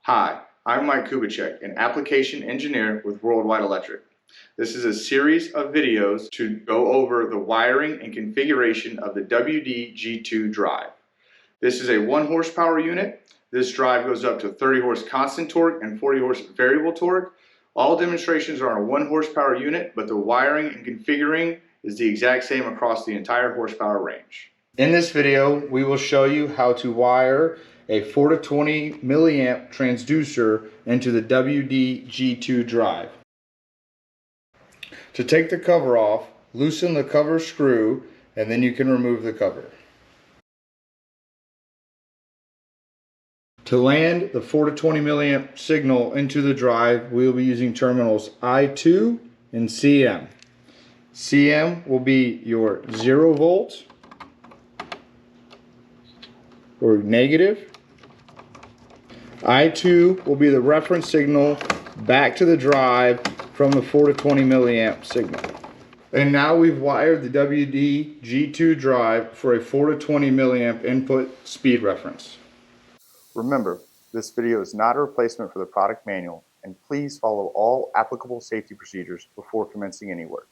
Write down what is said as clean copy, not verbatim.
Hi, I'm Mike Kubicek, an application engineer with Worldwide Electric. This is a series of videos to go over the wiring and configuration of the WDG2 drive. This is a 1 horsepower unit. This drive goes up to 30 horse constant torque and 40 horse variable torque. All demonstrations are on a 1 horsepower unit, but the wiring and configuring is the exact same across the entire horsepower range. In this video, we will show you how to wire a 4 to 20 milliamp transducer into the WDG2 drive. To take the cover off, loosen the cover screw and then you can remove the cover. To land the 4 to 20 milliamp signal into the drive, we will be using terminals I2 and CM. CM will be your 0 volt or negative. I2 will be the reference signal back to the drive from the 4 to 20 milliamp signal. And now we've wired the WDG2 drive for a 4 to 20 milliamp input speed reference. Remember, this video is not a replacement for the product manual, and please follow all applicable safety procedures before commencing any work.